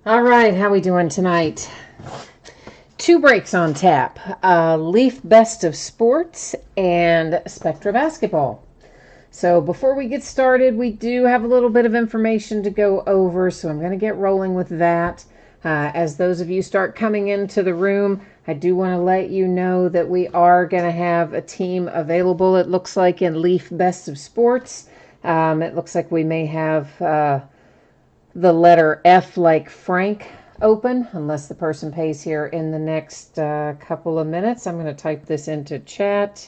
All right, how we doing tonight? Two breaks on tap. Leaf Best of Sports and Spectra Basketball. So before we get started, we do have a little bit of information to go over, so I'm going to get rolling with that. As those of you start coming into the room, I do want to let you know that we are going to have a team available, it looks like, in Leaf Best of Sports. It looks like we may have the letter F like Frank open, unless the person pays here in the next couple of minutes. I'm going to type this into chat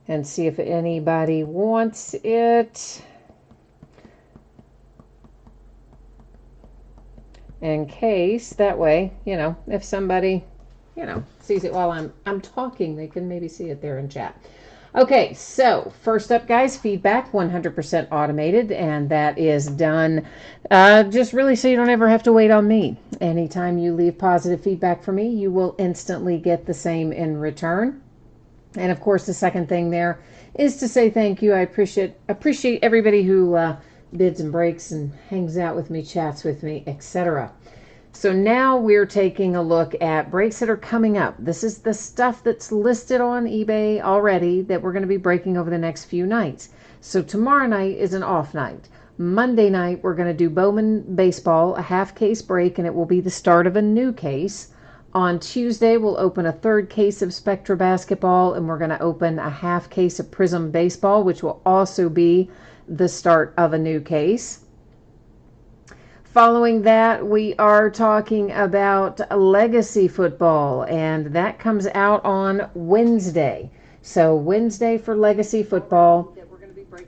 and see if anybody wants it. In case, that way, if somebody, sees it while I'm talking, they can maybe see it there in chat. Okay, so first up, guys, feedback, 100% automated, and that is done just really so you don't ever have to wait on me. Anytime you leave positive feedback for me, you will instantly get the same in return. And of course, the second thing there is to say thank you. I appreciate everybody who bids and breaks and hangs out with me, chats with me, etc. So now we're taking a look at breaks that are coming up. This is the stuff that's listed on eBay already that we're going to be breaking over the next few nights. So tomorrow night is an off night. Monday night, we're going to do Bowman Baseball, a half case break, and it will be the start of a new case. On Tuesday, we'll open a third case of Spectra Basketball, and we're going to open a half case of Prism Baseball, which will also be the start of a new case. Following that, we are talking about Legacy Football, and that comes out on Wednesday. So Wednesday for Legacy Football,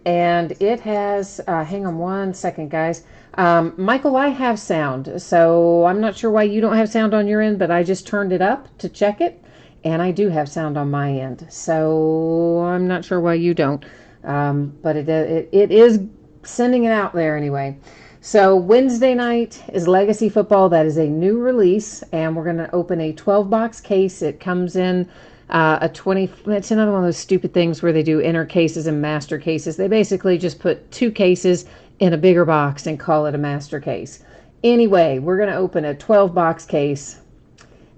and it has, hang on one second, guys. Michael, I have sound, so I'm not sure why you don't have sound on your end, but I just turned it up to check it, and I do have sound on my end. So I'm not sure why you don't, but it is sending it out there anyway. So Wednesday night is Legacy Football. That is a new release, and we're going to open a 12-box case. It comes in a 20. It's another one of those stupid things where they do inner cases and master cases. They basically just put two cases in a bigger box and call it a master case. Anyway, we're going to open a 12-box case.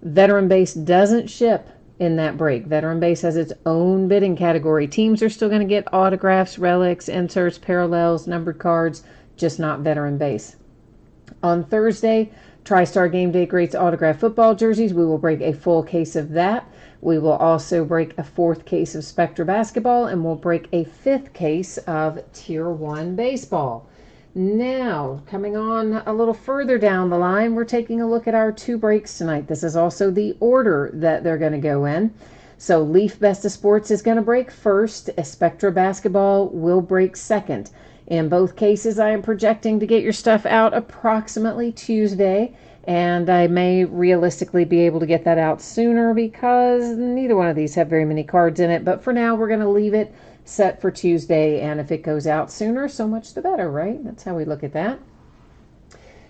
Veteran Base doesn't ship in that break. Veteran Base has its own bidding category. Teams are still going to get autographs, relics, inserts, parallels, numbered cards, just not Veteran Base. On Thursday, TriStar Game Day Greats autograph football jerseys. We will break a full case of that. We will also break a fourth case of Spectra Basketball, and we'll break a fifth case of Tier 1 Baseball. Now, coming on a little further down the line, we're taking a look at our two breaks tonight. This is also the order that they're going to go in. So Leaf Best of Sports is going to break first. Spectra Basketball will break second. In both cases, I am projecting to get your stuff out approximately Tuesday, and I may realistically be able to get that out sooner because neither one of these have very many cards in it. But for now, we're going to leave it set for Tuesday, and if it goes out sooner, so much the better, right? That's how we look at that.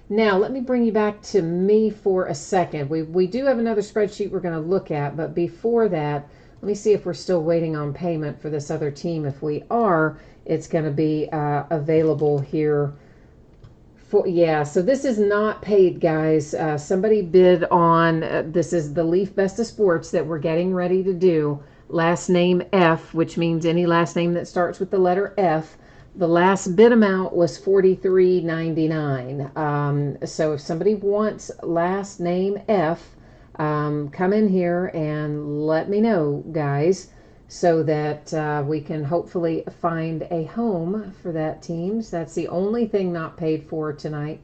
Now, let me bring you back to me for a second. We do have another spreadsheet we're going to look at, but before that, let me see if we're still waiting on payment for this other team. If we are, it's going to be available here. So this is not paid, guys. Somebody bid on, this is the Leaf Best of Sports that we're getting ready to do. Last name F, which means any last name that starts with the letter F. The last bid amount was $43.99. So if somebody wants last name F, come in here and let me know, guys, so that we can hopefully find a home for that team. So that's the only thing not paid for tonight.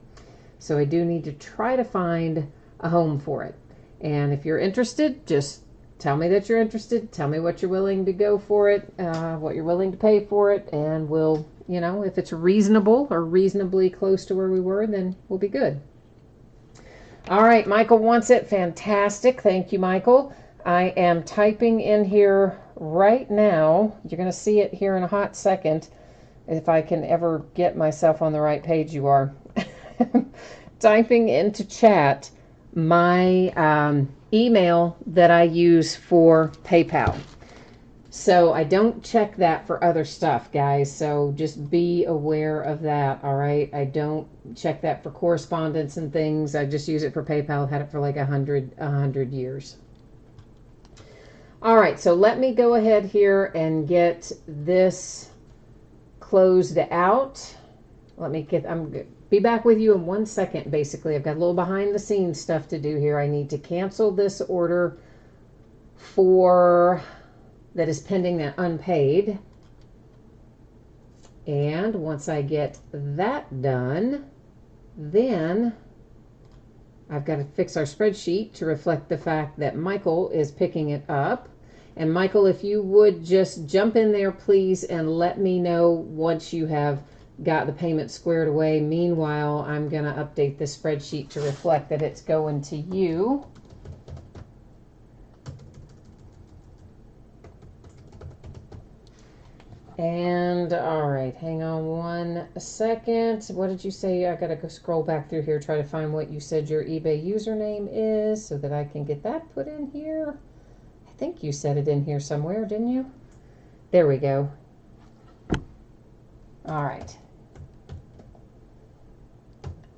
So I do need to try to find a home for it. And if you're interested, just tell me that you're interested. Tell me what you're willing to go for it, what you're willing to pay for it, and we'll, if it's reasonable or reasonably close to where we were, then we'll be good. All right, Michael wants it. Fantastic. Thank you, Michael. I am typing in here right now. You're going to see it here in a hot second. If I can ever get myself on the right page, you are. Typing into chat my email that I use for PayPal. So I don't check that for other stuff, guys. So just be aware of that, all right? I don't check that for correspondence and things. I just use it for PayPal. I've had it for like 100 years. All right, so let me go ahead here and get this closed out. I'm be back with you in 1 second, basically. I've got a little behind the scenes stuff to do here. I need to cancel this order that is pending and unpaid. And once I get that done, then I've got to fix our spreadsheet to reflect the fact that Michael is picking it up. And Michael, if you would just jump in there, please, and let me know once you have got the payment squared away. Meanwhile, I'm going to update the spreadsheet to reflect that it's going to you. And all right, hang on 1 second. What did you say? I gotta go scroll back through here, try to find what you said your eBay username is so that I can get that put in here. I think you said it in here somewhere, didn't you? There we go. All right.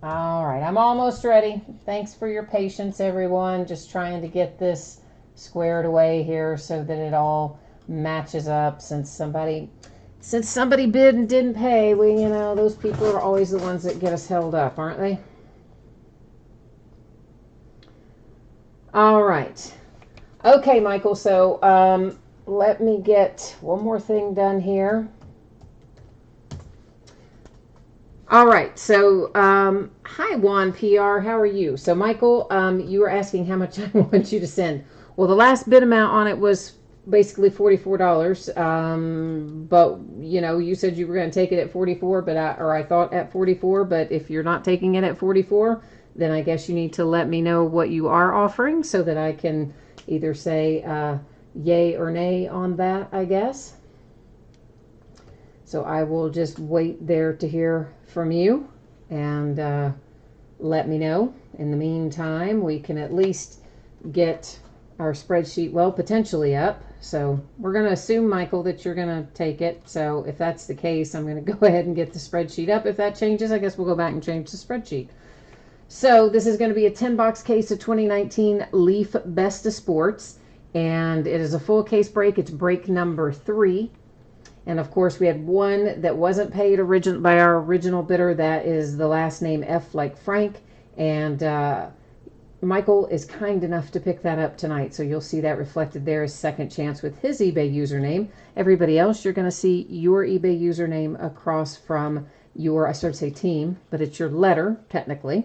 All right, I'm almost ready. Thanks for your patience, everyone. Just trying to get this squared away here so that it all matches up. Since somebody bid and didn't pay, those people are always the ones that get us held up, aren't they? All right. Okay, Michael, so let me get one more thing done here. All right, so hi, Juan PR, how are you? So, Michael, you were asking how much I want you to send. Well, the last bid amount on it was basically $44. But you said you were going to take it at 44, but I thought at 44. But if you're not taking it at 44, then I guess you need to let me know what you are offering so that I can either say yay or nay on that, I guess. So I will just wait there to hear from you and let me know. In the meantime, we can at least get our spreadsheet, potentially up. So we're going to assume, Michael, that you're going to take it. So if that's the case, I'm going to go ahead and get the spreadsheet up. If that changes, I guess we'll go back and change the spreadsheet. So this is going to be a 10-box case of 2019 Leaf Best of Sports. And it is a full case break. It's break number 3. And of course, we had one that wasn't paid by our original bidder. That is the last name F like Frank. And Michael is kind enough to pick that up tonight. So you'll see that reflected there as second chance with his eBay username. Everybody else, you're going to see your eBay username across from your, I started to say team, but it's your letter, technically.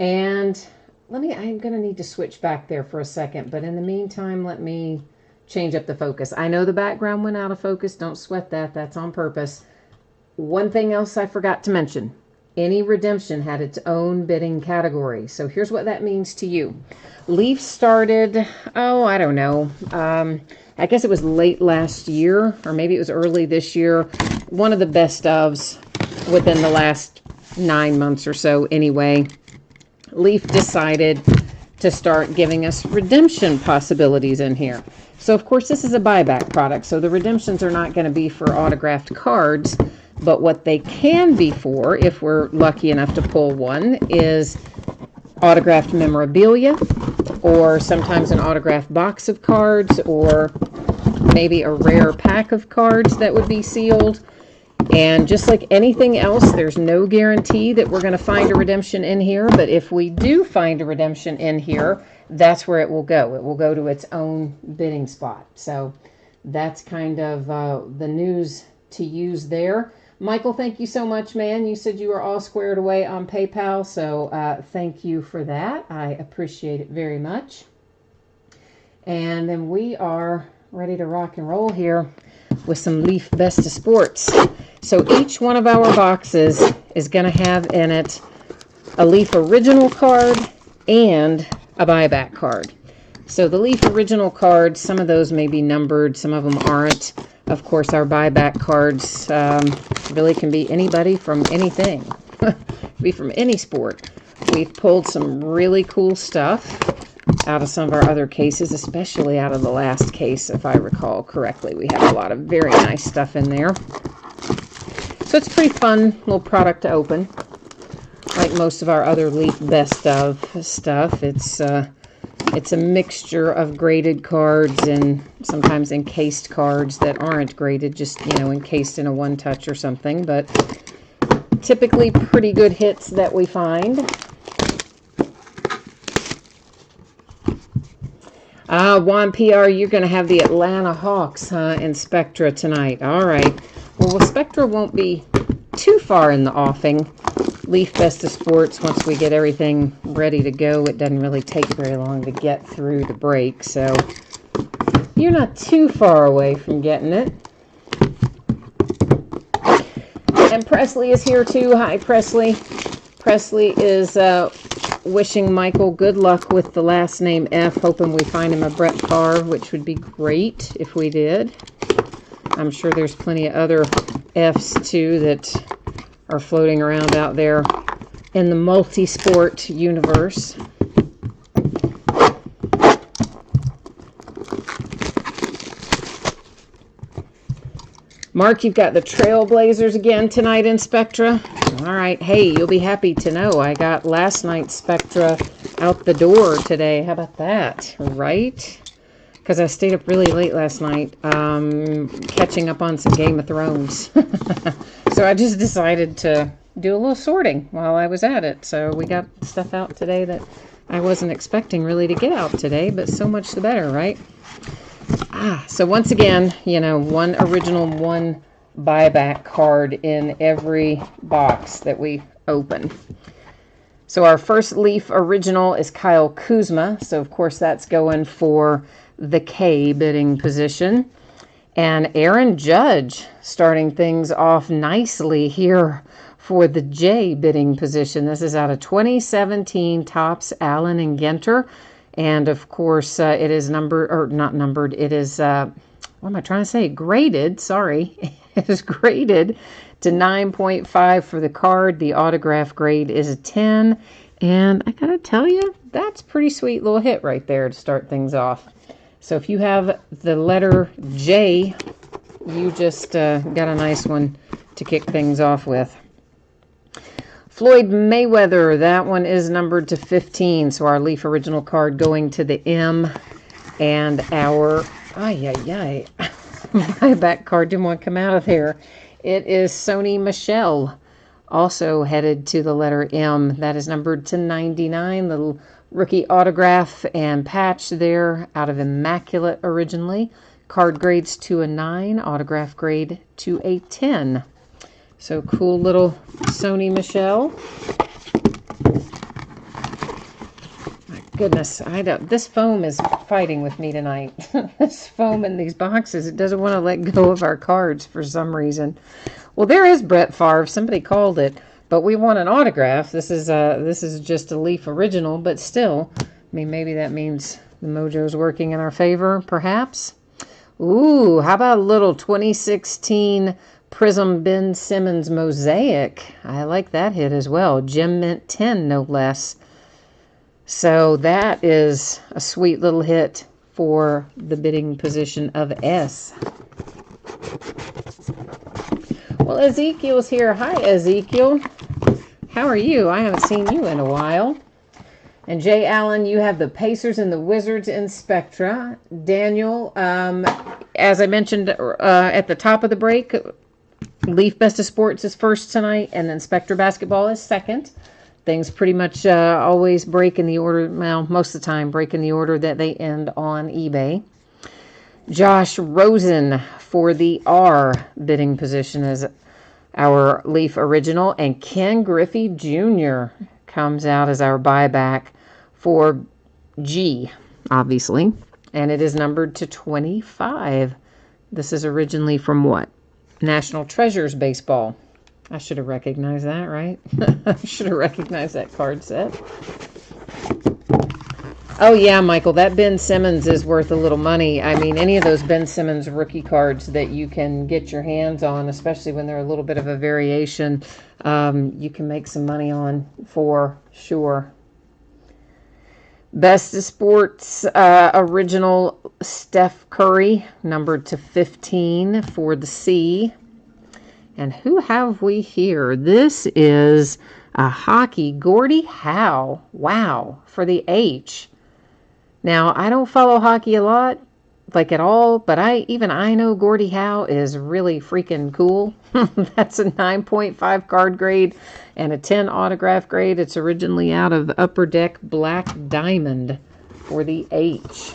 And I'm going to need to switch back there for a second. But in the meantime, let me change up the focus. I know the background went out of focus. Don't sweat that. That's on purpose. One thing else I forgot to mention. Any redemption had its own bidding category. So here's what that means to you. Leaf started, I don't know. I guess it was late last year, or maybe it was early this year. One of the best ofs within the last 9 months or so anyway. Leaf decided to start giving us redemption possibilities in here. So, of course, this is a buyback product, so the redemptions are not going to be for autographed cards, but what they can be for, if we're lucky enough to pull one, is autographed memorabilia, or sometimes an autographed box of cards, or maybe a rare pack of cards that would be sealed. And just like anything else, there's no guarantee that we're going to find a redemption in here, but if we do find a redemption in here, that's where it will go. It will go to its own bidding spot. So that's kind of the news to use there. Michael, thank you so much, man. You said you were all squared away on PayPal, so thank you for that. I appreciate it very much. And then we are ready to rock and roll here with some Leaf Best of Sports. So each one of our boxes is going to have in it a Leaf Original card and a buyback card. So the Leaf Original cards, some of those may be numbered, some of them aren't. Of course, our buyback cards really can be anybody from anything. Be from any sport. We've pulled some really cool stuff. out of some of our other cases, especially out of the last case, if I recall correctly. We have a lot of very nice stuff in there. So it's a pretty fun little product to open. Like most of our other Leaf Best of stuff, it's a mixture of graded cards and sometimes encased cards that aren't graded, just, you know, encased in a one-touch or something, but typically pretty good hits that we find. Juan PR, you're going to have the Atlanta Hawks in Spectra tonight. All right. Well, Spectra won't be too far in the offing. Leaf Best of Sports, once we get everything ready to go, it doesn't really take very long to get through the break, so you're not too far away from getting it. And Presley is here too. Hi, Presley. Presley is wishing Michael good luck with the last name F, hoping we find him a Brett Favre, which would be great if we did. I'm sure there's plenty of other Fs too that are floating around out there in the multi-sport universe. Mark, you've got the Trailblazers again tonight in Spectra. All right. Hey, you'll be happy to know I got last night's Spectra out the door today. How about that? Right? Because I stayed up really late last night catching up on some Game of Thrones. So I just decided to do a little sorting while I was at it. So we got stuff out today that I wasn't expecting really to get out today, but so much the better, right? So once again, you know, one original, one buyback card in every box that we open. So our first Leaf original is Kyle Kuzma. So of course that's going for the K bidding position. And Aaron Judge starting things off nicely here for the J bidding position. This is out of 2017 Topps Allen and Ginter. And of course, it is numbered, or not numbered, it is, what am I trying to say? Graded, sorry. It is graded to 9.5 for the card. The autograph grade is a 10. And I gotta tell you, that's a pretty sweet little hit right there to start things off. So if you have the letter J, you just got a nice one to kick things off with. Floyd Mayweather, that one is numbered to 15. So our Leaf original card going to the M. And our, my back card didn't want to come out of there. It is Sony Michel, also headed to the letter M. That is numbered to 99. Little rookie autograph and patch there out of Immaculate originally. Card grades to a 9, autograph grade to a 10. So cool little Sony Michel. My goodness, this foam is fighting with me tonight. This foam in these boxes, it doesn't want to let go of our cards for some reason. Well, there is Brett Favre. Somebody called it, but we want an autograph. This is just a Leaf original, but still, I mean, maybe that means the mojo's working in our favor, perhaps. Ooh, how about a little 2016 Prism Ben Simmons Mosaic? I like that hit as well. Gem Mint 10, no less. So that is a sweet little hit for the bidding position of S. Well, Ezekiel's here. Hi, Ezekiel. How are you? I haven't seen you in a while. And Jay Allen, you have the Pacers and the Wizards in Spectra. Daniel, as I mentioned at the top of the break, Leaf Best of Sports is first tonight, and then Spectra Basketball is second. Things pretty much always break in the order, well, most of the time break in the order that they end on eBay. Josh Rosen for the R bidding position is our Leaf original, and Ken Griffey Jr. comes out as our buyback for G, obviously, and it is numbered to 25. This is originally from what? National Treasures Baseball. I should have recognized that, right? I should have recognized that card set. Oh, yeah, Michael, that Ben Simmons is worth a little money. I mean, any of those Ben Simmons rookie cards that you can get your hands on, especially when they're a little bit of a variation, you can make some money on for sure. Best of Sports original Steph Curry, numbered to 15 for the C. And who have we here? This is a hockey Gordie Howe. Wow, for the H. Now, I don't follow hockey a lot, like at all, but I know Gordie Howe is really freaking cool. That's a 9.5 card grade and a 10 autograph grade. It's originally out of Upper Deck Black Diamond for the H.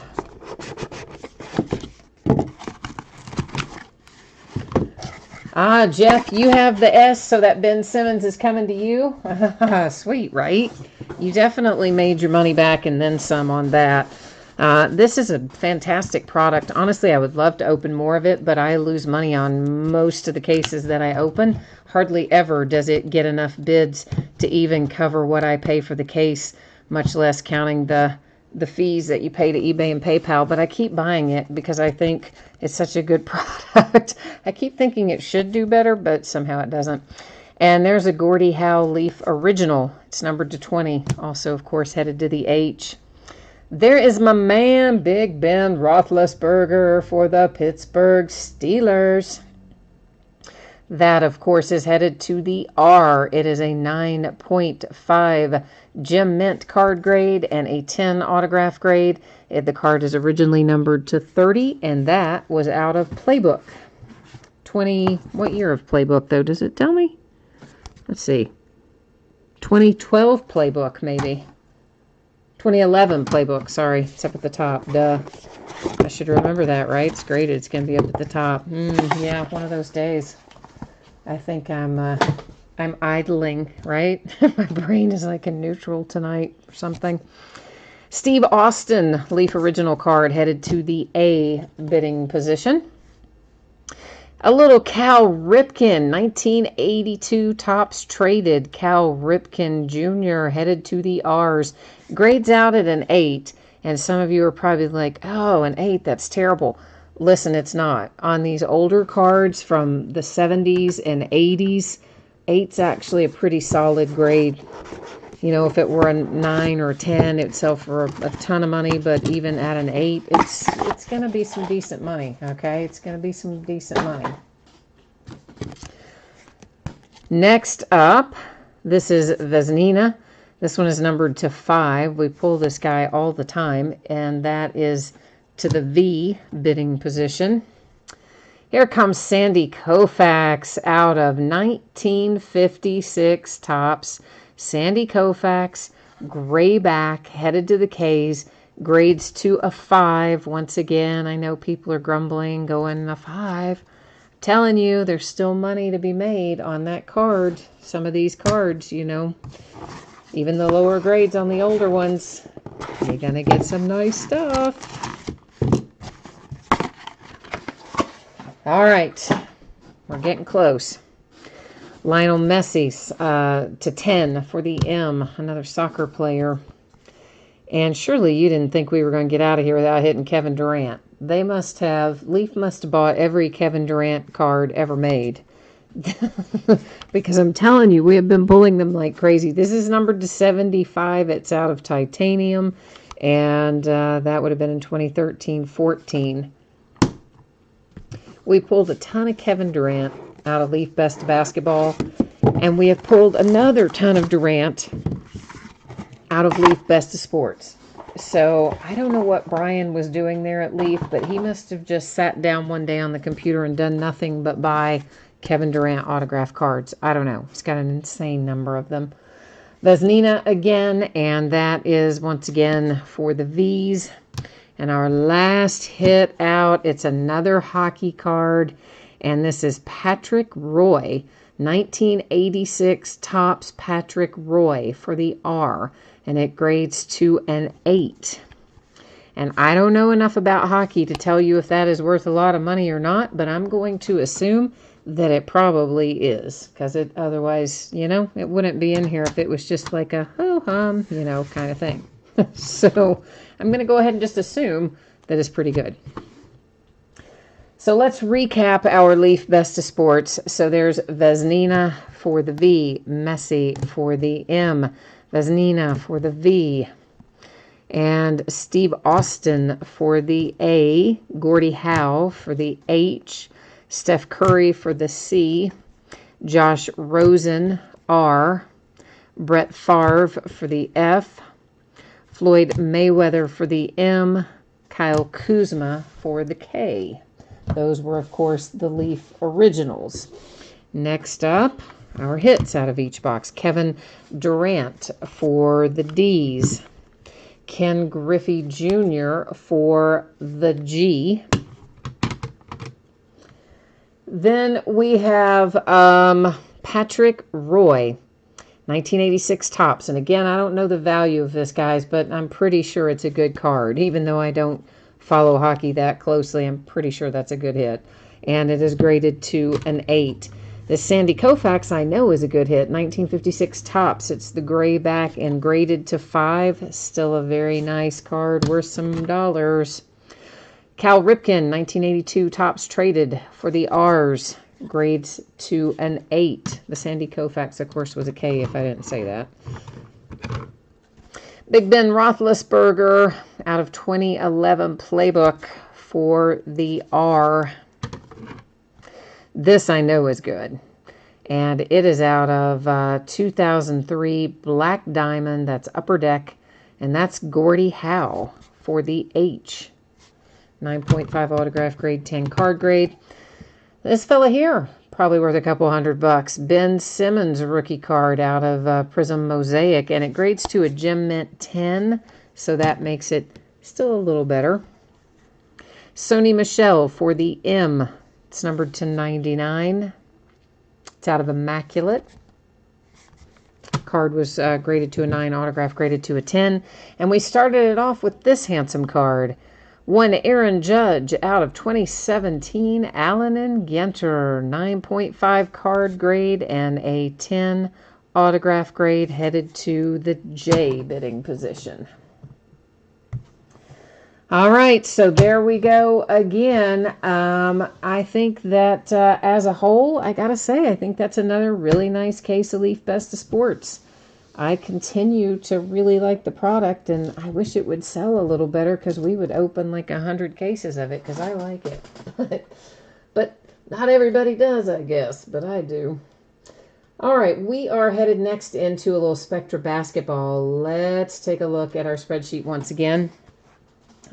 Jeff, you have the S, so that Ben Simmons is coming to you. Sweet, right? You definitely made your money back and then some on that. This is a fantastic product. Honestly, I would love to open more of it, but I lose money on most of the cases that I open. Hardly ever does it get enough bids to even cover what I pay for the case, much less counting the fees that you pay to eBay and PayPal. But I keep buying it because I think it's such a good product. I keep thinking it should do better, but somehow it doesn't. And there's a Gordie Howe Leaf Original. It's numbered to 20. Also, of course, headed to the H. There is my man, Big Ben Roethlisberger for the Pittsburgh Steelers. That, of course, is headed to the R. It is a 9.5 Gem Mint card grade and a 10 autograph grade. The card is originally numbered to 30, and that was out of Playbook. 20, what year of Playbook, though? Does it tell me? Let's see. 2012 Playbook, maybe. 2011 Playbook, sorry. It's up at the top. Duh. I should remember that, right? It's graded. It's going to be up at the top. Yeah, one of those days. I think I'm idling, right? My brain is like in neutral tonight or something. Steve Austin, Leaf Original card, headed to the A bidding position. A little Cal Ripken, 1982 Topps Traded Cal Ripken Jr. headed to the R's. Grades out at an 8, and some of you are probably like, oh, an 8, that's terrible. Listen, it's not. On these older cards from the 70s and 80s, 8's actually a pretty solid grade. You know, if it were a 9 or a 10, it would sell for a ton of money, but even at an 8, it's going to be some decent money, okay? It's going to be some decent money. Next up, this is Vezina. This one is numbered to 5. We pull this guy all the time, and that is to the V bidding position. Here comes Sandy Koufax out of 1956 Topps. Sandy Koufax, gray back, headed to the K's, grades to a 5. Once again, I know people are grumbling, going a 5. I'm telling you, there's still money to be made on that card. Some of these cards, you know, even the lower grades on the older ones, you're going to get some nice stuff. All right, we're getting close. Lionel Messi to 10 for the M, another soccer player. And surely you didn't think we were going to get out of here without hitting Kevin Durant. Leaf must have bought every Kevin Durant card ever made. Because I'm telling you, we have been pulling them like crazy. This is numbered to 75. It's out of titanium. And that would have been in 2013-14. We pulled a ton of Kevin Durant out of Leaf Best of Basketball, and we have pulled another ton of Durant out of Leaf Best of Sports. So I don't know what Brian was doing there at Leaf, but he must have just sat down one day on the computer and done nothing but buy Kevin Durant autograph cards. I don't know. He's got an insane number of them. Vezina again, and that is once again for the V's. And our last hit out, it's another hockey card, and this is Patrick Roy, 1986 Topps Patrick Roy for the R, and it grades to an 8. And I don't know enough about hockey to tell you if that is worth a lot of money or not, but I'm going to assume that it probably is, because it otherwise, you know, it wouldn't be in here if it was just like a ho-hum, you know, kind of thing. So I'm going to go ahead and just assume that it's pretty good. So let's recap our Leaf Best of Sports. So there's Vezina for the V, Messi for the M, Vezina for the V. And Steve Austin for the A, Gordie Howe for the H, Steph Curry for the C, Josh Rosen, R, Brett Favre for the F, Floyd Mayweather for the M, Kyle Kuzma for the K. Those were, of course, the Leaf Originals. Next up, our hits out of each box. Kevin Durant for the D's. Ken Griffey Jr. for the G. Then we have Patrick Roy, 1986 Topps. And again, I don't know the value of this, guys, but I'm pretty sure it's a good card. Even though I don't follow hockey that closely, I'm pretty sure that's a good hit. And it is graded to an 8. The Sandy Koufax I know is a good hit. 1956 Topps. It's the gray back and graded to 5. Still a very nice card, worth some dollars. Cal Ripken, 1982 Topps traded for the R's. Grades to an 8. The Sandy Koufax, of course, was a K if I didn't say that. Big Ben Roethlisberger out of 2011 Playbook for the R. This I know is good. And it is out of 2003 Black Diamond. That's Upper Deck. And that's Gordie Howe for the H. 9.5 autograph grade, 10 card grade. This fella here, probably worth a couple $100. Ben Simmons rookie card out of Prism Mosaic. And it grades to a Gem Mint 10. So that makes it still a little better. Sony Michel for the M. It's numbered to 99. It's out of Immaculate. Card was graded to a 9, autograph graded to a 10. And we started it off with this handsome card. One Aaron Judge out of 2017, Allen and Ginter. 9.5 card grade and a 10 autograph grade, headed to the J bidding position. All right, so there we go again. I think that as a whole, I got to say, I think that's another really nice case of Leaf Best of Sports. I continue to really like the product, and I wish it would sell a little better because we would open like 100 cases of it because I like it. But not everybody does, I guess, but I do. All right, we are headed next into a little Spectra basketball. Let's take a look at our spreadsheet once again.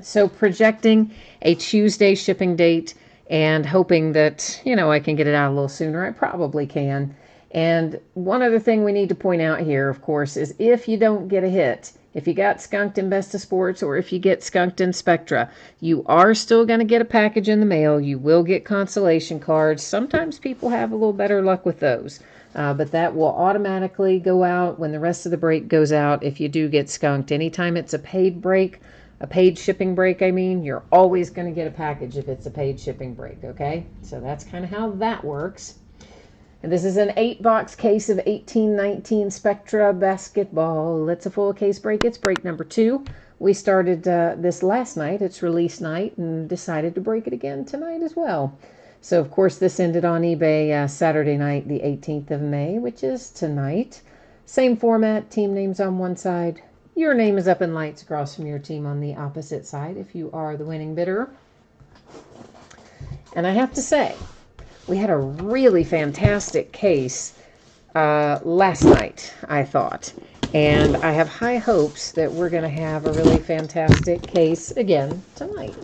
So projecting a Tuesday shipping date and hoping that, I can get it out a little sooner. I probably can. And one other thing we need to point out here, of course, is if you don't get a hit, if you got skunked in Best of Sports or if you get skunked in Spectra, you are still going to get a package in the mail. You will get consolation cards. Sometimes people have a little better luck with those. But that will automatically go out when the rest of the break goes out if you do get skunked. Anytime it's a paid break, a paid shipping break, you're always going to get a package if it's a paid shipping break, okay? So that's kind of how that works. And this is an 8-box case of 1819 Spectra basketball. It's a full case break. It's break number 2. We started this last night. It's release night, and decided to break it again tonight as well. So, of course, this ended on eBay Saturday night, the 18th of May, which is tonight. Same format, team names on one side. Your name is up in lights across from your team on the opposite side if you are the winning bidder. And I have to say, we had a really fantastic case last night, I thought. And I have high hopes that we're going to have a really fantastic case again tonight.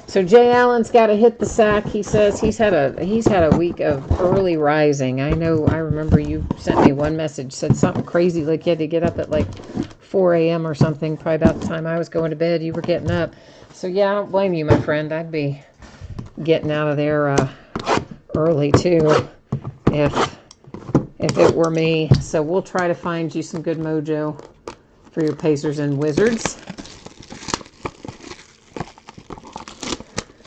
So Jay Allen's got to hit the sack. He says he's had a week of early rising. I remember you sent me one message, said something crazy like you had to get up at like 4 a.m. or something, probably about the time I was going to bed. You were getting up. So yeah, I don't blame you, my friend. I'd be getting out of there early too if it were me. So we'll try to find you some good mojo for your Pacers and Wizards.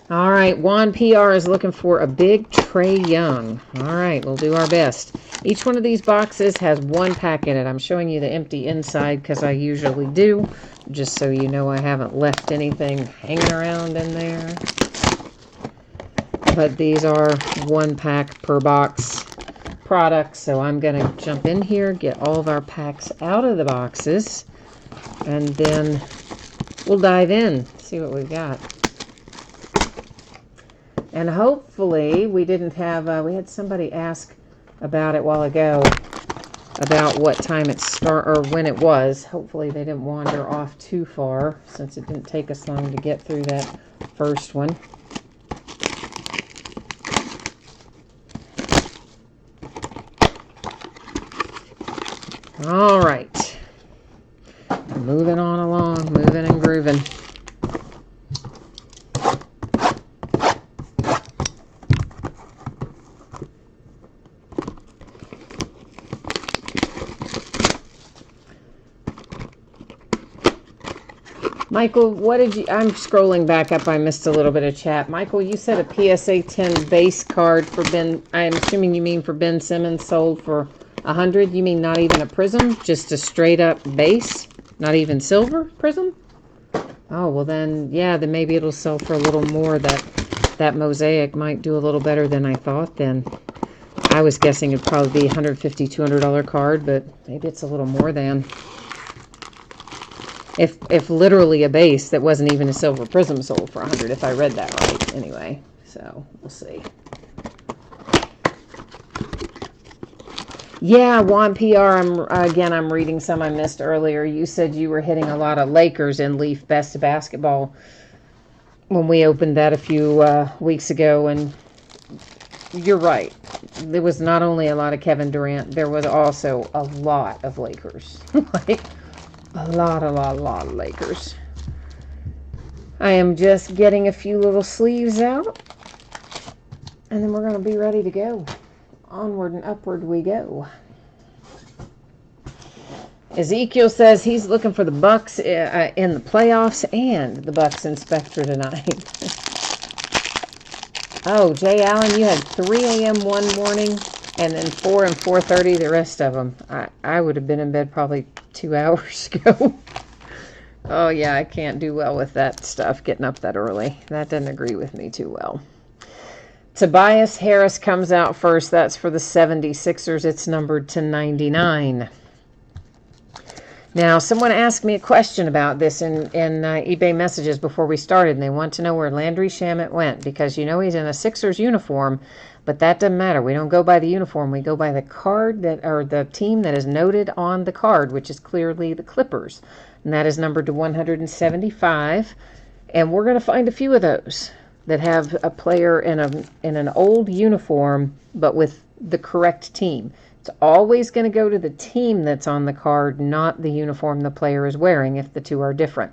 All right, Juan PR is looking for a big Trae Young. All right, we'll do our best. Each one of these boxes has one pack in it. I'm showing you the empty inside because I usually do, just so you know I haven't left anything hanging around in there. But these are one pack per box. products. So I'm going to jump in here, get all of our packs out of the boxes, and then we'll dive in, see what we've got. And hopefully we didn't have, we had somebody ask about it a while ago, about what time it or when it was. Hopefully they didn't wander off too far, since it didn't take us long to get through that first one. All right, moving on along, moving and grooving. Michael, what did you, I'm scrolling back up, I missed a little bit of chat. Michael, you said a PSA 10 base card for Ben, I'm assuming you mean for Ben Simmons, sold for $100. You mean not even a prism, just a straight up base, not even silver prism? Oh, well then, yeah, then maybe it'll sell for a little more. That mosaic might do a little better than I thought then. I was guessing it'd probably be $150, $200 card, but maybe it's a little more than. If literally a base that wasn't even a silver prism sold for $100, if I read that right, anyway. So we'll see. Yeah, Juan PR. I'm reading some I missed earlier. You said you were hitting a lot of Lakers in Leaf Best of Basketball when we opened that a few weeks ago, and you're right. There was not only a lot of Kevin Durant, there was also a lot of Lakers. Like, a lot of Lakers. I am just getting a few little sleeves out, and then we're going to be ready to go. Onward and upward we go. Ezekiel says he's looking for the Bucks in the playoffs and the Bucks in Spectra tonight. Oh, Jay Allen, you had 3 a.m. one morning and then 4 and 4:30 the rest of them. I would have been in bed probably 2 hours ago. Oh, yeah, I can't do well with that stuff, getting up that early. That doesn't agree with me too well. Tobias Harris comes out first. That's for the 76ers. It's numbered to 99. Now, someone asked me a question about this in eBay messages before we started, and they want to know where Landry Shamet went, because you know he's in a Sixers uniform, but that doesn't matter. We don't go by the uniform. We go by the card or the team that is noted on the card, which is clearly the Clippers, and that is numbered to 175. And we're going to find a few of those that have a player in an old uniform, but with the correct team. It's always going to go to the team that's on the card, not the uniform the player is wearing, if the two are different.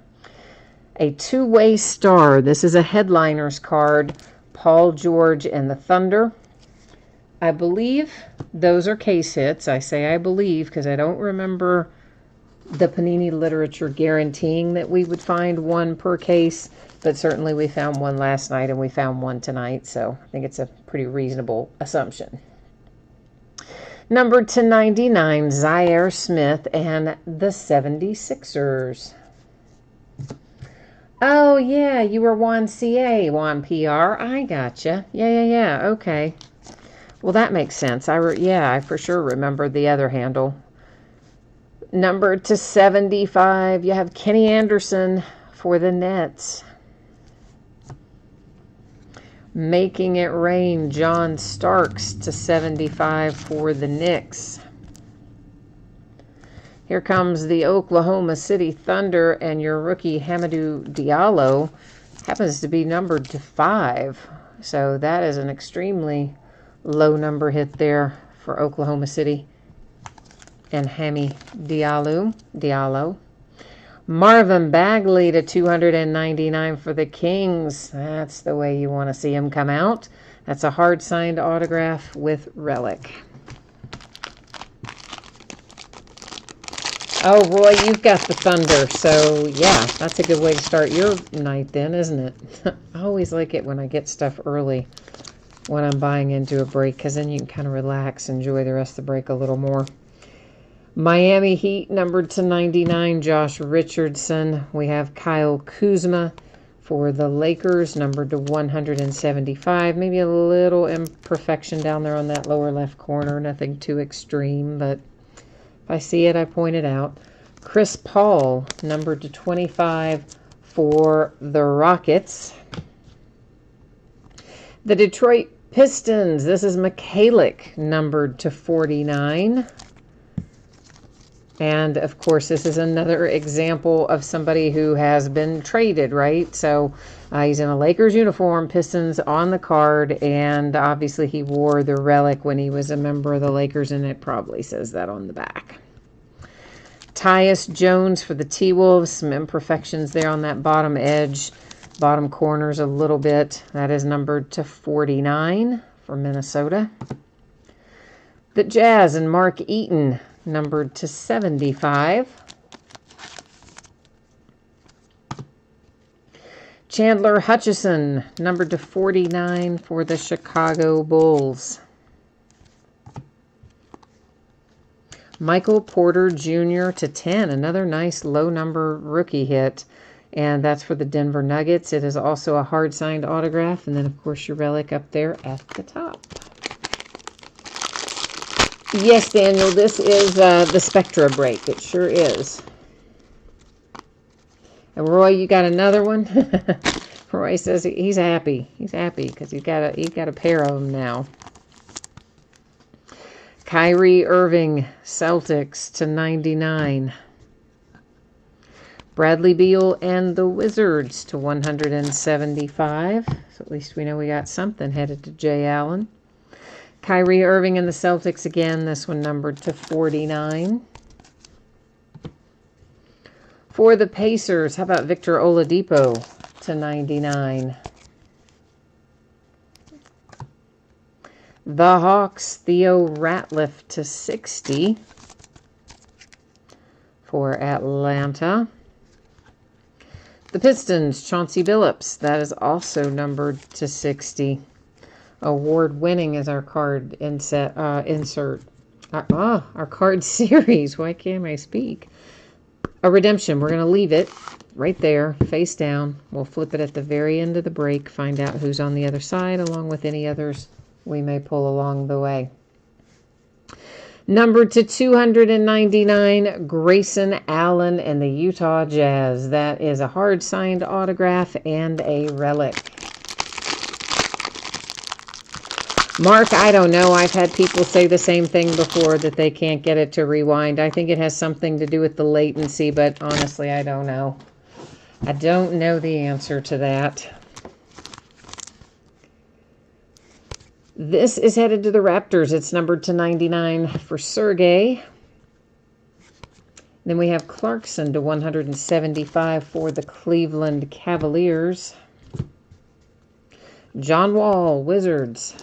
A two-way star. This is a headliners card. Paul George and the Thunder. I believe those are case hits. I say I believe because I don't remember the Panini literature guaranteeing that we would find one per case, but certainly we found one last night and we found one tonight, so I think it's a pretty reasonable assumption. Numbered to 99, Zaire Smith and the 76ers. Oh, yeah, you were Juan CA, Juan PR. I gotcha. Yeah, okay. Well, that makes sense. I for sure remember the other handle. Numbered to 75, you have Kenny Anderson for the Nets. Making it rain, John Starks to 75 for the Knicks. Here comes the Oklahoma City Thunder, and your rookie Hamidou Diallo happens to be numbered to 5. So that is an extremely low number hit there for Oklahoma City and Hammy Diallo. Marvin Bagley to 299 for the Kings. That's the way you want to see him come out. That's a hard signed autograph with relic. Oh, Roy, you've got the Thunder. So, yeah, that's a good way to start your night then, isn't it? I always like it when I get stuff early when I'm buying into a break, because then you can kind of relax, enjoy the rest of the break a little more. Miami Heat, numbered to 99, Josh Richardson. We have Kyle Kuzma for the Lakers, numbered to 175. Maybe a little imperfection down there on that lower left corner. Nothing too extreme, but if I see it, I point it out. Chris Paul, numbered to 25 for the Rockets. The Detroit Pistons, this is Mikhailic, numbered to 49. And, of course, this is another example of somebody who has been traded, right? So he's in a Lakers uniform, Pistons on the card, and obviously he wore the relic when he was a member of the Lakers, and it probably says that on the back. Tyus Jones for the T-Wolves, some imperfections there on that bottom edge, bottom corners a little bit. That is numbered to 49 for Minnesota. The Jazz and Mark Eaton, numbered to 75. Chandler Hutchison, numbered to 49 for the Chicago Bulls. Michael Porter Jr. to 10, another nice low number rookie hit. And that's for the Denver Nuggets. It is also a hard signed autograph. And then, of course, your relic up there at the top. Yes, Daniel, this is the Spectra break. It sure is. And Roy, you got another one? Roy says he's happy. He's happy because he's got a pair of them now. Kyrie Irving, Celtics to 99. Bradley Beal and the Wizards to 175. So at least we know we got something headed to Jay Allen. Kyrie Irving and the Celtics again, this one numbered to 49. For the Pacers, how about Victor Oladipo to 99? The Hawks, Theo Ratliff to 60 for Atlanta. The Pistons, Chauncey Billups, that is also numbered to 60. Award-winning is our card insert. Our card series. Why can't I speak? A redemption. We're going to leave it right there, face down. We'll flip it at the very end of the break, find out who's on the other side, along with any others we may pull along the way. Numbered to 299, Grayson Allen and the Utah Jazz. That is a hard-signed autograph and a relic. Mark, I don't know. I've had people say the same thing before, that they can't get it to rewind. I think it has something to do with the latency, but honestly, I don't know. I don't know the answer to that. This is headed to the Raptors. It's numbered to 99 for Sergey. Then we have Clarkson to 175 for the Cleveland Cavaliers. John Wall, Wizards.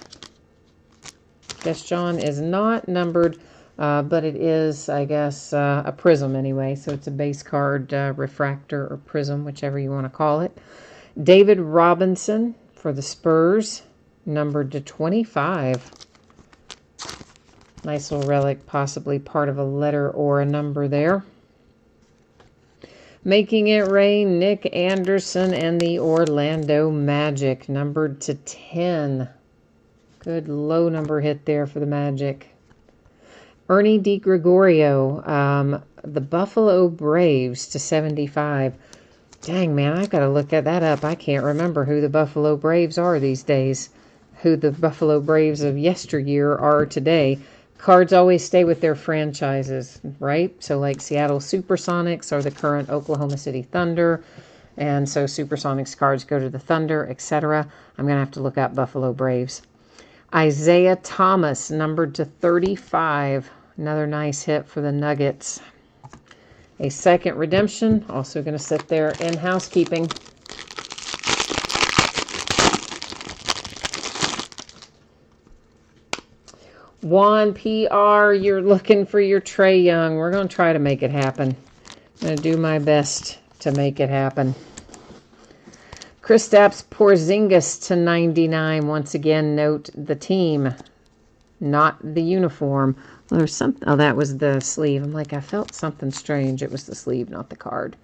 Guess John is not numbered, but it is, I guess, a prism anyway. So it's a base card, refractor, or prism, whichever you want to call it. David Robinson for the Spurs, numbered to 25. Nice little relic, possibly part of a letter or a number there. Making it rain, Nick Anderson and the Orlando Magic, numbered to 10. Good low number hit there for the Magic. Ernie DiGregorio, the Buffalo Braves to 75. Dang, man, I've got to look that up. I can't remember who the Buffalo Braves are these days. Who the Buffalo Braves of yesteryear are today. Cards always stay with their franchises, right? So like Seattle Supersonics are the current Oklahoma City Thunder. And so Supersonics cards go to the Thunder, etc. I'm going to have to look up Buffalo Braves. Isaiah Thomas, numbered to 35. Another nice hit for the Nuggets. A second redemption, also going to sit there in housekeeping. Juan PR, you're looking for your Trae Young. We're going to try to make it happen. I'm going to do my best to make it happen. Kristaps Porzingis to 99. Once again, note the team, not the uniform. Well, there's something. Oh, that was the sleeve. I'm like, I felt something strange. It was the sleeve, not the card.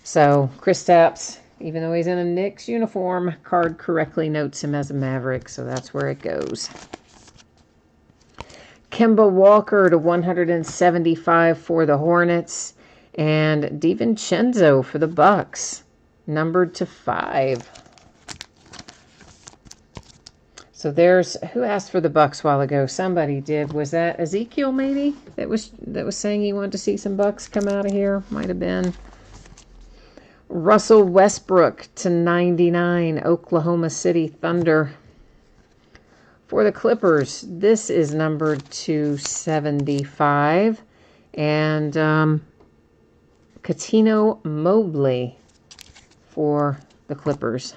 So Kristaps Even though he's in a Knicks uniform, card correctly notes him as a Maverick, so that's where it goes. Kemba Walker to 175 for the Hornets. And DiVincenzo for the Bucks, numbered to 5. So there's, who asked for the Bucks a while ago? Somebody did. Was that Ezekiel maybe? That was saying he wanted to see some Bucks come out of here. Might have been. Russell Westbrook to 99, Oklahoma City Thunder. For the Clippers, this is numbered to 75. And Coutinho Mobley for the Clippers.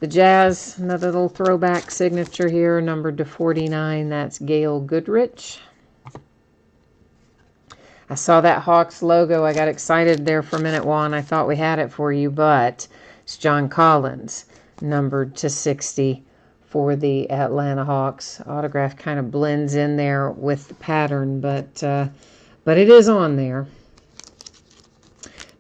The Jazz, another little throwback signature here, numbered to 49. That's Gail Goodrich. I saw that Hawks logo. I got excited there for a minute, Juan. I thought we had it for you, but it's John Collins, numbered to 60 for the Atlanta Hawks. Autograph kind of blends in there with the pattern, but it is on there.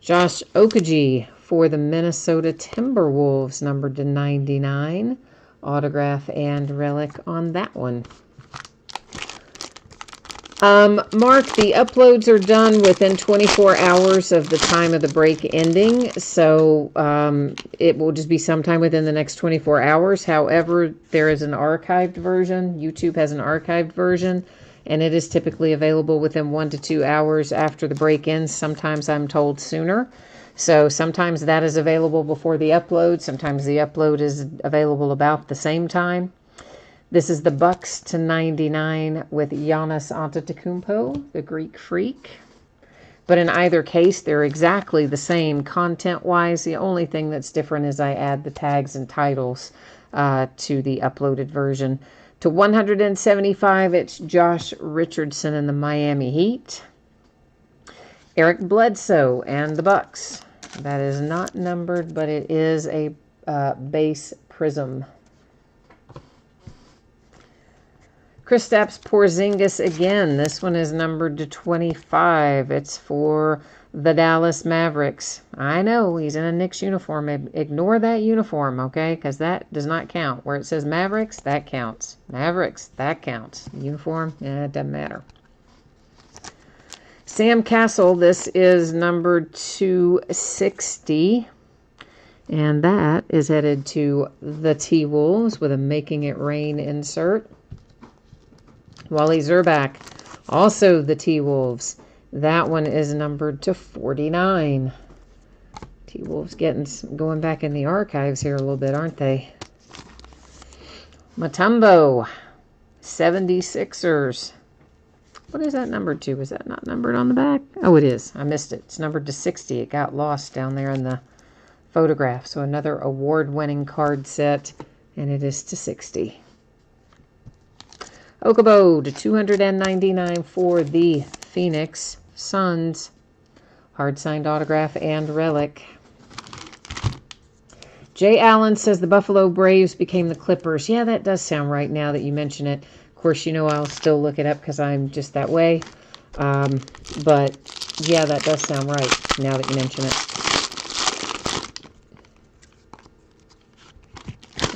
Josh Okogie for the Minnesota Timberwolves, numbered to 99. Autograph and relic on that one. Mark, the uploads are done within 24 hours of the time of the break ending, so it will just be sometime within the next 24 hours. However, there is an archived version. YouTube has an archived version, and it is typically available within 1 to 2 hours after the break ends. Sometimes I'm told sooner. So sometimes that is available before the upload. Sometimes the upload is available about the same time. This is the Bucks to 99 with Giannis Antetokounmpo, the Greek Freak. But in either case, they're exactly the same content-wise. The only thing that's different is I add the tags and titles to the uploaded version. To 175, it's Josh Richardson and the Miami Heat. Eric Bledsoe and the Bucks. That is not numbered, but it is a base prism. Kristaps Porzingis again. This one is numbered to 25. It's for the Dallas Mavericks. I know he's in a Knicks uniform. Ignore that uniform, okay? Because that does not count. Where it says Mavericks, that counts. Mavericks, that counts. Uniform, it doesn't matter. Sam Castle, this is numbered to 60. And that is headed to the T-Wolves with a Making It Rain insert. Wally Zerback, also the T-Wolves. That one is numbered to 49. T-Wolves going back in the archives here a little bit, aren't they? Mutombo, 76ers. What is that numbered to? Is that not numbered on the back? Oh, it is. I missed it. It's numbered to 60. It got lost down there in the photograph. So another award-winning card set, and it is to 60. Okubo to 299 for the Phoenix Suns. Hard-signed autograph and relic. Jay Allen says the Buffalo Braves became the Clippers. Yeah, that does sound right now that you mention it. Of course, you know I'll still look it up because I'm just that way. But, yeah, that does sound right now that you mention it.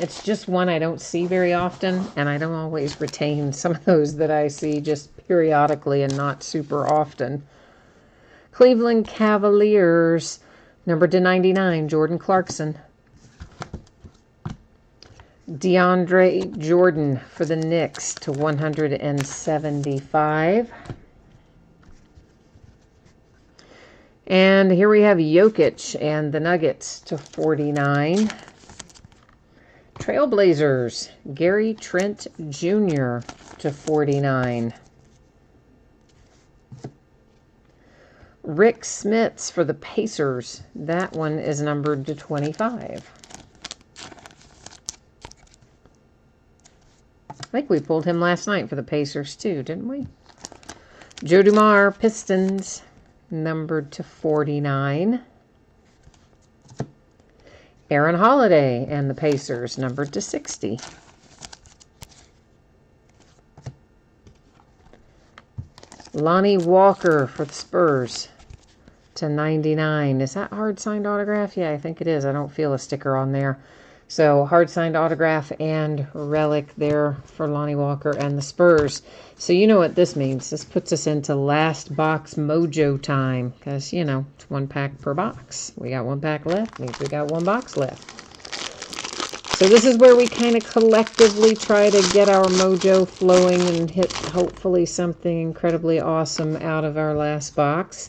It's just one I don't see very often, and I don't always retain some of those that I see just periodically and not super often. Cleveland Cavaliers, numbered to 99, Jordan Clarkson. DeAndre Jordan for the Knicks to 175. And here we have Jokic and the Nuggets to 49. Trailblazers, Gary Trent Jr. to 49. Rick Smits for the Pacers. That one is numbered to 25. I think we pulled him last night for the Pacers too, didn't we? Joe Dumars, Pistons, numbered to 49. Aaron Holiday and the Pacers, numbered to 60. Lonnie Walker for the Spurs, /99. Is that hard signed autograph? Yeah, I think it is. I don't feel a sticker on there. So hard signed autograph and relic there for Lonnie Walker and the Spurs. So you know what this means. This puts us into last box mojo time because, you know, it's 1 pack per box. We got 1 pack left. Means we got 1 box left. So this is where we kind of collectively try to get our mojo flowing and hit hopefully something incredibly awesome out of our last box.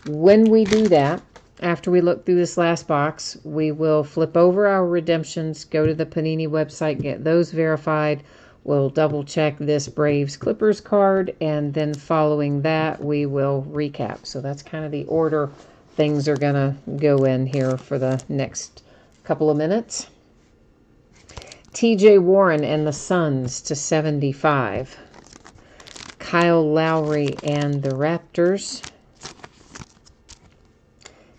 When we do that, after we look through this last box, we will flip over our redemptions, go to the Panini website, get those verified. We'll double check this Braves Clippers card, and then following that, we will recap. So that's kind of the order things are going to go in here for the next couple of minutes. TJ Warren and the Suns /75. Kyle Lowry and the Raptors.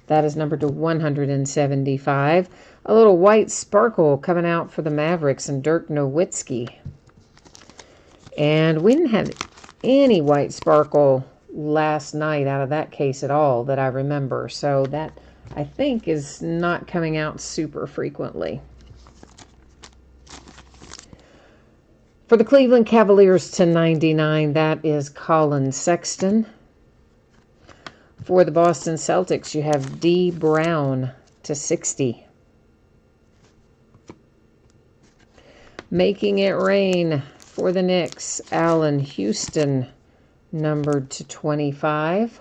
That is numbered to 175. A little white sparkle coming out for the Mavericks and Dirk Nowitzki. And we didn't have any white sparkle last night out of that case at all that I remember. So that, I think, is not coming out super frequently. For the Cleveland Cavaliers /99, that is Colin Sexton. For the Boston Celtics, you have D. Brown /60. Making it rain for the Knicks, Allen Houston, numbered /25.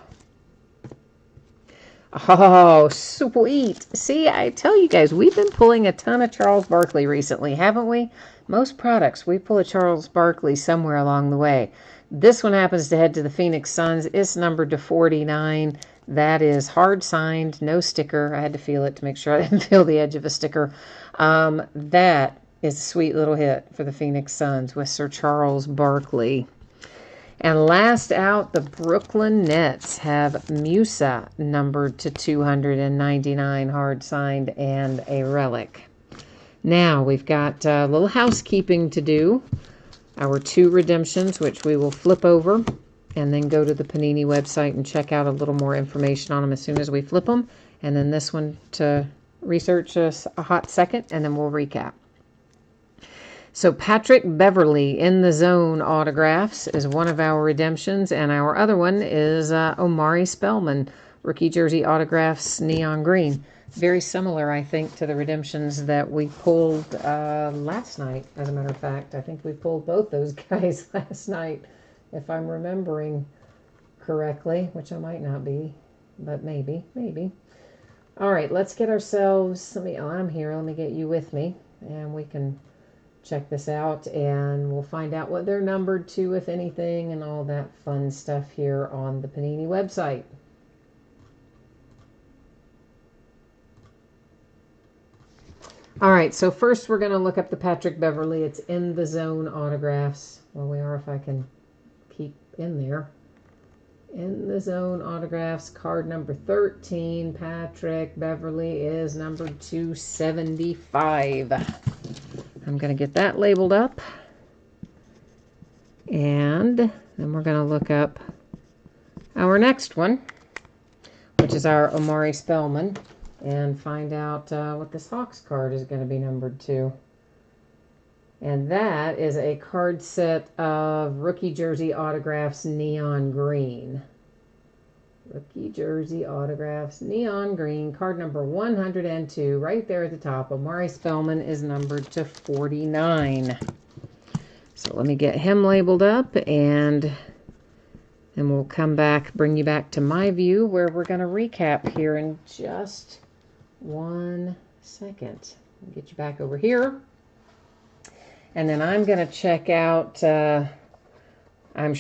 Oh, sweet. See, I tell you guys, we've been pulling a ton of Charles Barkley recently, haven't we? Most products, we pull a Charles Barkley somewhere along the way. This one happens to head to the Phoenix Suns. It's numbered /49. That is hard signed, no sticker. I had to feel it to make sure I didn't feel the edge of a sticker. That is a sweet little hit for the Phoenix Suns with Sir Charles Barkley. And last out, the Brooklyn Nets have Musa, numbered /299, hard signed, and a relic. Now we've got a little housekeeping to do. Our 2 redemptions, which we will flip over and then go to the Panini website and check out a little more information on them as soon as we flip them. And then this one to research us a hot second, and then we'll recap. So Patrick Beverley in the zone autographs is one of our redemptions, and our other one is Omari Spellman, rookie jersey autographs, neon green. Very similar, I think, to the redemptions that we pulled last night, as a matter of fact. I think we pulled both those guys last night, if I'm remembering correctly, which I might not be, but maybe. All right, let's get ourselves, I'm here, let me get you with me, and we can check this out, and we'll find out what they're numbered to, if anything, and all that fun stuff here on the Panini website. All right, so first we're going to look up the Patrick Beverley. It's in the zone autographs. Well, we are, if I can keep in there. In the zone autographs, card number 13, Patrick Beverley is numbered /275. I'm going to get that labeled up. And then we're going to look up our next one, which is our Omari Spellman, and find out what this Hawks card is going to be numbered to. And that is a card set of rookie jersey autographs, neon green. Rookie jersey autographs, neon green, card number 102, right there at the top. Omari Spellman is numbered /49. So let me get him labeled up, and then we'll come back, bring you back to my view, where we're going to recap here in just 1 second. I'll get you back over here. And then I'm going to check out, I'm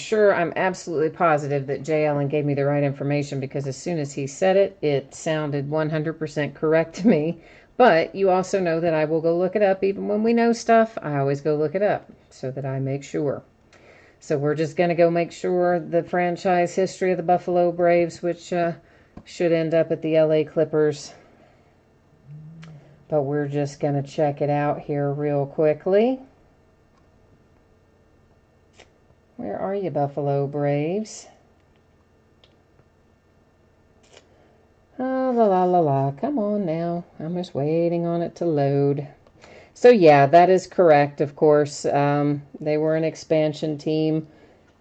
absolutely positive that Jay Allen gave me the right information, because as soon as he said it, it sounded 100% correct to me. But you also know that I will go look it up. Even when we know stuff, I always go look it up so that I make sure. So we're just going to go make sure the franchise history of the Buffalo Braves, which should end up at the LA Clippers. But we're just going to check it out here real quickly. Where are you, Buffalo Braves? La la la la. Come on now. I'm just waiting on it to load. So yeah, that is correct, of course. They were an expansion team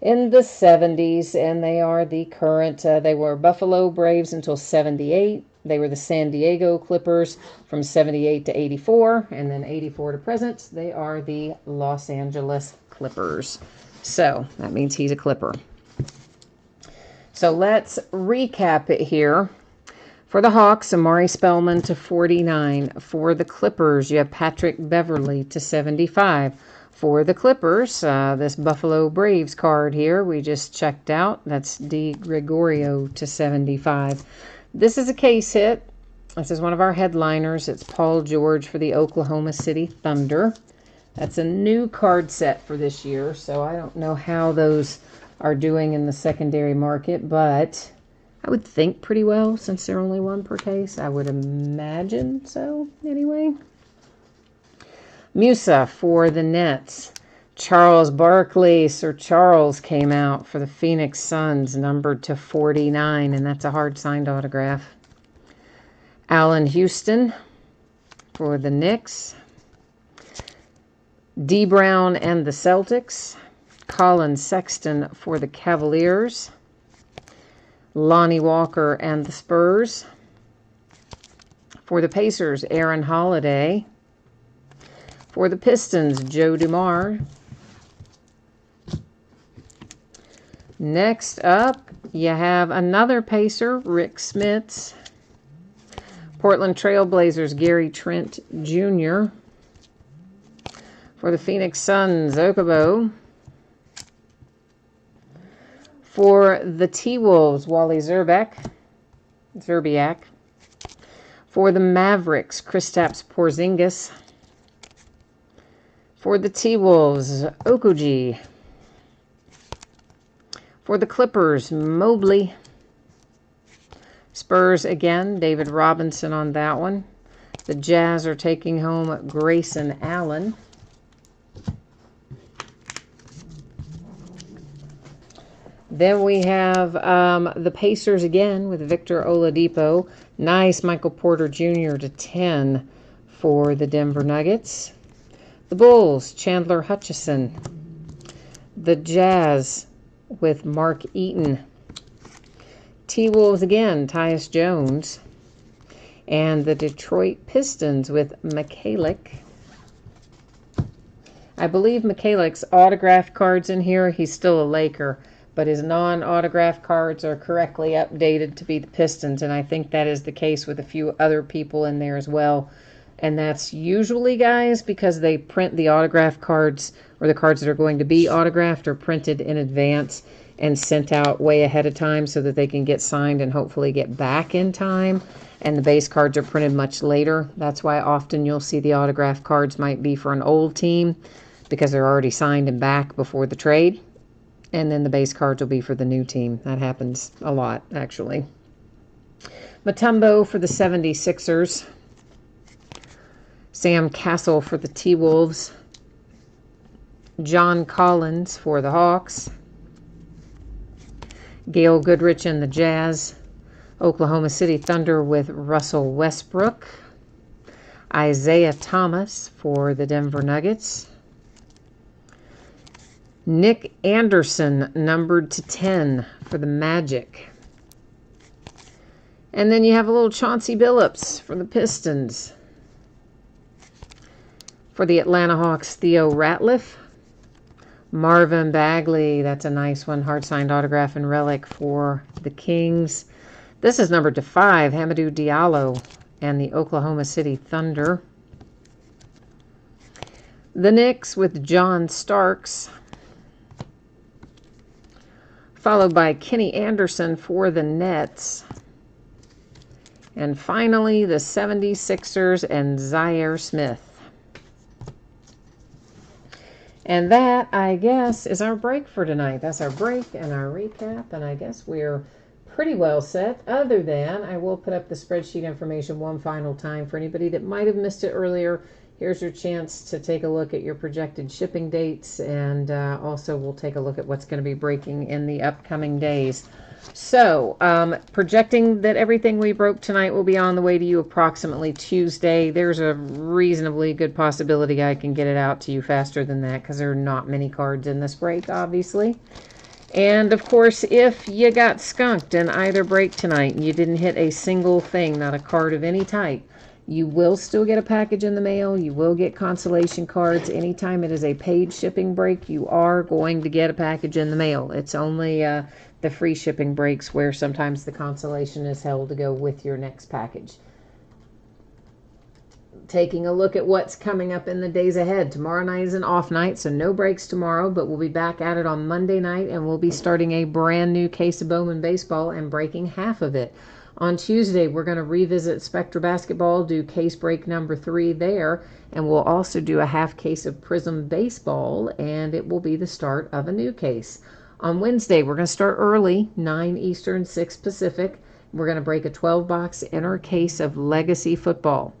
in the 70s, and they are the current. They were Buffalo Braves until 78. They were the San Diego Clippers from 78 to 84, and then 84 to present. They are the Los Angeles Clippers. So that means he's a Clipper. So let's recap it here. For the Hawks, Amari Spellman to 49. For the Clippers, you have Patrick Beverly to 75. For the Clippers, this Buffalo Braves card here we just checked out, that's D. Gregorio to 75. This is a case hit. This is one of our headliners. It's Paul George for the Oklahoma City Thunder. That's a new card set for this year, so I don't know how those are doing in the secondary market, but I would think pretty well since they're only one per case. I would imagine so, anyway. Musa for the Nets. Charles Barkley, Sir Charles, came out for the Phoenix Suns, numbered to 49, and that's a hard-signed autograph. Allen Houston for the Knicks. D. Brown and the Celtics. Colin Sexton for the Cavaliers. Lonnie Walker and the Spurs. For the Pacers, Aaron Holiday. For the Pistons, Joe Dumars. Next up, you have another Pacer, Rick Smits. Portland Trailblazers, Gary Trent Jr. For the Phoenix Suns, Okubo. For the T-Wolves, Wally Zerbiak. For the Mavericks, Kristaps Porzingis. For the T-Wolves, Okuji. For the Clippers, Mobley. Spurs again, David Robinson on that one. The Jazz are taking home Grayson Allen. Then we have the Pacers again with Victor Oladipo. Nice Michael Porter Jr. to 10 for the Denver Nuggets. The Bulls, Chandler Hutchison. The Jazz with Mark Eaton. T-Wolves again, Tyus Jones. And the Detroit Pistons with Mikhailiuk. I believe Mikhailik's autographed cards in here. He's still a Laker, but his non-autograph cards are correctly updated to be the Pistons, and I think that is the case with a few other people in there as well. And that's usually, guys, because they print the autograph cards, or the cards that are going to be autographed are printed in advance and sent out way ahead of time so that they can get signed and hopefully get back in time. And the base cards are printed much later. That's why often you'll see the autograph cards might be for an old team because they're already signed and back before the trade. And then the base cards will be for the new team. That happens a lot, actually. Mutombo for the 76ers. Sam Castle for the T-Wolves. John Collins for the Hawks. Gail Goodrich and the Jazz. Oklahoma City Thunder with Russell Westbrook. Isaiah Thomas for the Denver Nuggets. Nick Anderson, numbered to 10 for the Magic. And then you have a little Chauncey Billups for the Pistons. For the Atlanta Hawks, Theo Ratliff. Marvin Bagley, that's a nice one. Hard-signed autograph and relic for the Kings. This is numbered to 5, Hamidou Diallo and the Oklahoma City Thunder. The Knicks with John Starks. Followed by Kenny Anderson for the Nets. And finally, the 76ers and Zaire Smith. And that, I guess, is our break for tonight. That's our break and our recap, and I guess we're pretty well set, other than I will put up the spreadsheet information one final time for anybody that might have missed it earlier. here's your chance to take a look at your projected shipping dates, and also we'll take a look at what's going to be breaking in the upcoming days. So, projecting that everything we broke tonight will be on the way to you approximately Tuesday. There's a reasonably good possibility I can get it out to you faster than that because there are not many cards in this break, obviously. And of course, if you got skunked in either break tonight and you didn't hit a single thing, not a card of any type, you will still get a package in the mail. You will get consolation cards. Anytime it is a paid shipping break, you are going to get a package in the mail. It's only the free shipping breaks where sometimes the consolation is held to go with your next package. Taking a look at what's coming up in the days ahead. Tomorrow night is an off night, so no breaks tomorrow, but we'll be back at it on Monday night, and we'll be starting a brand new case of Bowman baseball and breaking half of it. On Tuesday, we're going to revisit Spectra basketball, do case break number 3 there, and we'll also do a half case of Prism baseball, and it will be the start of a new case. On Wednesday, we're going to start early, 9 Eastern, 6 Pacific. We're going to break a 12-box inner case of Legacy football.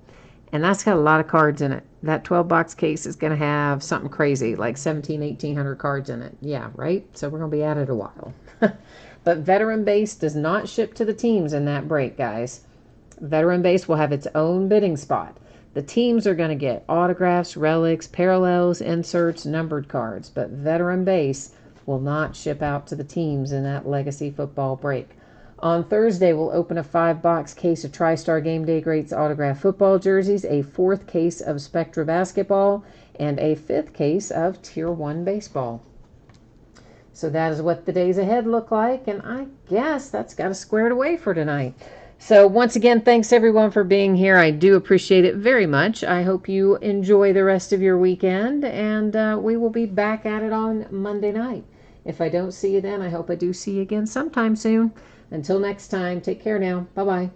And that's got a lot of cards in it. That 12-box case is going to have something crazy, like 1,800 cards in it. Yeah, right? So we're going to be at it a while. But Veteran Base does not ship to the teams in that break, guys. Veteran Base will have its own bidding spot. The teams are going to get autographs, relics, parallels, inserts, numbered cards. But Veteran Base will not ship out to the teams in that Legacy football break. On Thursday, we'll open a 5-box case of TriStar Game Day Greats autographed football jerseys, a 4th case of Spectra basketball, and a 5th case of Tier 1 baseball. So that is what the days ahead look like, and I guess that's got us squared away for tonight. So once again, thanks everyone for being here. I do appreciate it very much. I hope you enjoy the rest of your weekend, and we will be back at it on Monday night. If I don't see you then, I hope I do see you again sometime soon. Until next time, take care now. Bye-bye.